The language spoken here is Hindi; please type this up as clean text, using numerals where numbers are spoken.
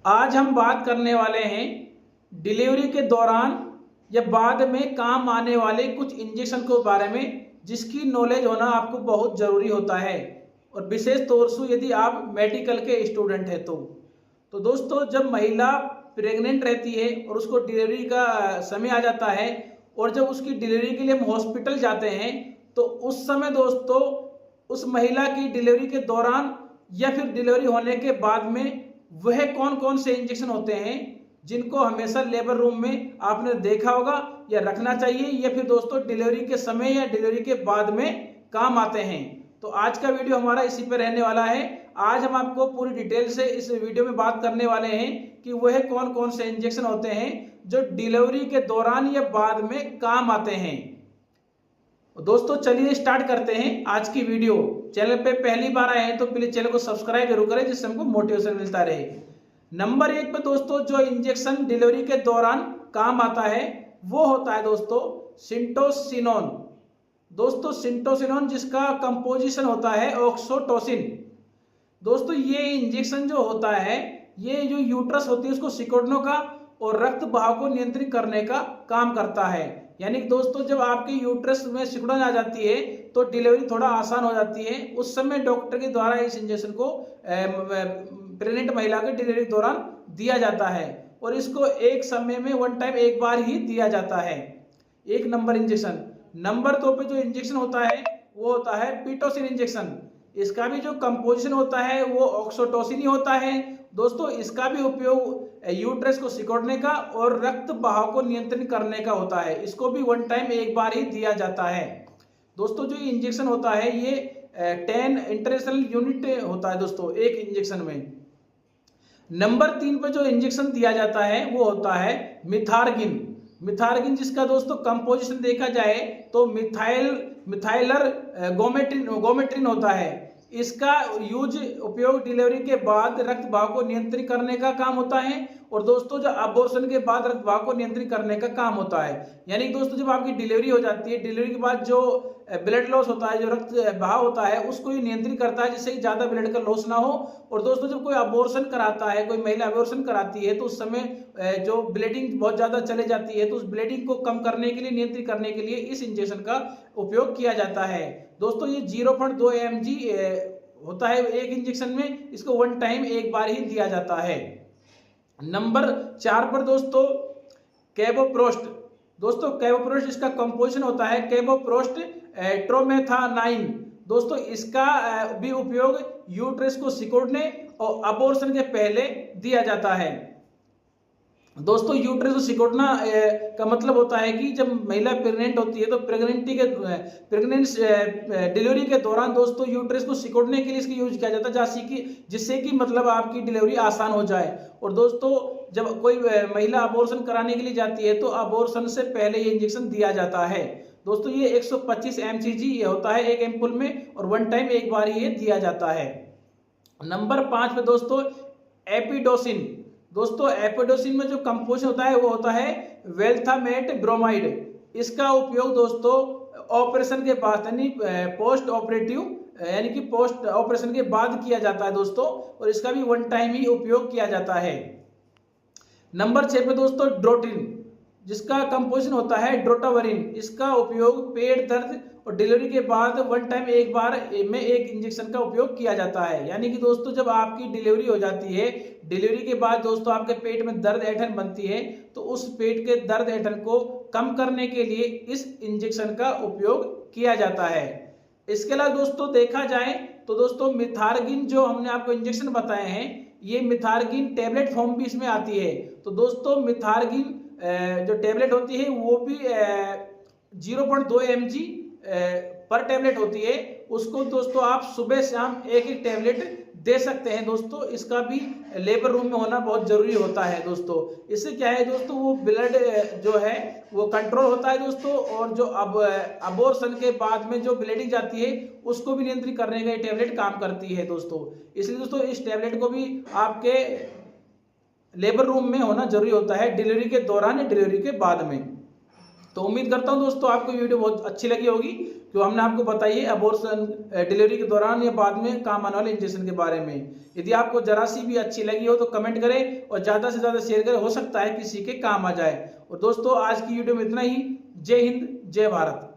आज हम बात करने वाले हैं डिलीवरी के दौरान या बाद में काम आने वाले कुछ इंजेक्शन के बारे में, जिसकी नॉलेज होना आपको बहुत ज़रूरी होता है और विशेष तौर से यदि आप मेडिकल के स्टूडेंट हैं तो दोस्तों, जब महिला प्रेग्नेंट रहती है और उसको डिलीवरी का समय आ जाता है और जब उसकी डिलीवरी के लिए हम हॉस्पिटल जाते हैं तो उस समय दोस्तों उस महिला की डिलीवरी के दौरान या फिर डिलीवरी होने के बाद में वह कौन कौन से इंजेक्शन होते हैं जिनको हमेशा लेबर रूम में आपने देखा होगा या रखना चाहिए, या फिर दोस्तों डिलीवरी के समय या डिलीवरी के बाद में काम आते हैं। तो आज का वीडियो हमारा इसी पर रहने वाला है। आज हम आपको पूरी डिटेल से इस वीडियो में बात करने वाले हैं कि वह कौन कौन से इंजेक्शन होते हैं जो डिलीवरी के दौरान या बाद में काम आते हैं। दोस्तों चलिए स्टार्ट करते हैं आज की वीडियो। चैनल पे पहली बार आए हैं तो प्लीज चैनल को सब्सक्राइब जरूर करें, जिससे हमको मोटिवेशन मिलता रहे। नंबर 1 पे दोस्तों जो इंजेक्शन डिलीवरी के दौरान काम आता है वो होता है दोस्तों सिंटोसिनोन। दोस्तों सिंटोसिनोन जिसका कंपोजिशन होता है ऑक्सोटोसिन। दोस्तों ये इंजेक्शन जो होता है, ये जो यूट्रस होती है उसको सिकुड़ने का और रक्त बहाव को नियंत्रित करने का काम करता है। यानी कि दोस्तों जब आपकी यूट्रस में सिकुड़न आ जाती है तो डिलीवरी थोड़ा आसान हो जाती है। उस समय डॉक्टर के द्वारा इस इंजेक्शन को प्रेग्नेंट महिला के डिलीवरी के दौरान दिया जाता है और इसको एक समय में वन टाइम एक बार ही दिया जाता है। 1 नंबर इंजेक्शन। नंबर 2 पे जो इंजेक्शन होता है वो होता है पिटोसिन इंजेक्शन। इसका भी जो कंपोजिशन होता है वो ऑक्सोटोसिन ही होता है। दोस्तों इसका भी उपयोग यूट्रस को सिकोड़ने का और रक्त बहाव को नियंत्रित करने का होता है। इसको भी वन टाइम एक बार ही दिया जाता है। दोस्तों जो इंजेक्शन होता है ये 10 इंटरनेशनल यूनिट होता है दोस्तों एक इंजेक्शन में। नंबर 3 पे जो इंजेक्शन दिया जाता है वो होता है मिथारगिन। मिथारगिन जिसका दोस्तों कंपोजिशन देखा जाए तो मिथाइलर गोमेट्रिन होता है। इसका यूज उपयोग डिलीवरी के बाद रक्त बहाव को नियंत्रित करने का काम होता है और दोस्तों जो अबॉर्शन के बाद रक्त बहाव को नियंत्रित करने का काम होता है। यानी दोस्तों जब आपकी डिलीवरी हो जाती है, डिलीवरी के बाद जो ब्लड लॉस होता है, जो रक्त बहाव होता है, उसको ये नियंत्रित करता है जिससे ज्यादा ब्लड का लॉस ना हो। और दोस्तों जब कोई अबॉर्शन कराता है, कोई महिला अबॉर्शन कराती है तो उस समय जो ब्लीडिंग बहुत ज्यादा चले जाती है तो उस ब्लीडिंग को कम करने के लिए, नियंत्रित करने के लिए इस इंजेक्शन का उपयोग किया जाता है। दोस्तों ये 0.2 mg होता है एक इंजेक्शन में। इसको वन टाइम एक बार ही दिया जाता है। नंबर 4 पर दोस्तों कैबोप्रोस्ट। दोस्तों कैबोप्रोस्ट इसका कंपोजिशन होता है कैबोप्रोस्ट ट्रोमेथानाइन। दोस्तों इसका भी उपयोग यूट्रस को सिकुड़ने और अबॉर्शन के पहले दिया जाता है। दोस्तों यूट्रस को सिकुड़ना का मतलब होता है कि जब महिला प्रेग्नेंट होती है तो डिलीवरी के दौरान दोस्तों यूट्रस को सिकुड़ने के लिए इसका यूज किया जाता है, जिससे कि मतलब आपकी डिलीवरी आसान हो जाए। और दोस्तों जब कोई महिला अबॉर्शन कराने के लिए जाती है तो अबॉर्शन से पहले ये इंजेक्शन दिया जाता है। दोस्तों ये 125 mcg ये होता है एक एम्पुल में और वन टाइम एक बार ये दिया जाता है। नंबर 5 पे दोस्तों एपिडोसिन। दोस्तों एपिडोसिन में जो कंपोजिशन होता है वो होता है वेल्थामेट ब्रोमाइड। इसका उपयोग दोस्तों ऑपरेशन के बाद यानी पोस्ट ऑपरेटिव यानी कि पोस्ट ऑपरेशन के बाद किया जाता है दोस्तों, और इसका भी वन टाइम ही उपयोग किया जाता है। नंबर 6 पे दोस्तों ड्रोटिन जिसका कंपोजिशन होता है ड्रोटावरिन। इसका उपयोग पेट दर्द और डिलीवरी के बाद वन टाइम एक बार में एक इंजेक्शन का उपयोग किया जाता है। यानी कि दोस्तों जब आपकी डिलीवरी हो जाती है, डिलीवरी के बाद दोस्तों आपके पेट में दर्द ऐंठन बनती है तो उस पेट के दर्द ऐंठन को कम करने के लिए इस इंजेक्शन का उपयोग किया जाता है। इसके अलावा दोस्तों देखा जाए तो दोस्तों मिथारगिन जो हमने आपको इंजेक्शन बताए हैं, ये मिथारगिन टेबलेट फॉर्म भी इसमें आती है। तो दोस्तों मिथारगिन जो टेबलेट होती है वो भी 0.2 mg पर टेबलेट होती है। उसको दोस्तों आप सुबह शाम एक एक टेबलेट दे सकते हैं। दोस्तों इसका भी लेबर रूम में होना बहुत जरूरी होता है। दोस्तों इससे क्या है दोस्तों, वो ब्लड जो है वो कंट्रोल होता है दोस्तों, और जो अबॉर्शन के बाद में जो ब्लीडिंग जाती है उसको भी नियंत्रित करने का ये टेबलेट काम करती है दोस्तों। इसलिए दोस्तों इस टेबलेट को भी आपके लेबर रूम में होना जरूरी होता है, डिलीवरी के दौरान या डिलीवरी के बाद में। तो उम्मीद करता हूं दोस्तों आपको वीडियो बहुत अच्छी लगी होगी, जो हमने आपको बताई है अबॉर्शन डिलीवरी के दौरान या बाद में काम आने वाले इंजेक्शन के बारे में। यदि आपको जरा सी भी अच्छी लगी हो तो कमेंट करें और ज़्यादा से ज़्यादा शेयर करें, हो सकता है किसी के काम आ जाए। और दोस्तों आज की वीडियो में इतना ही। जय हिंद, जय भारत।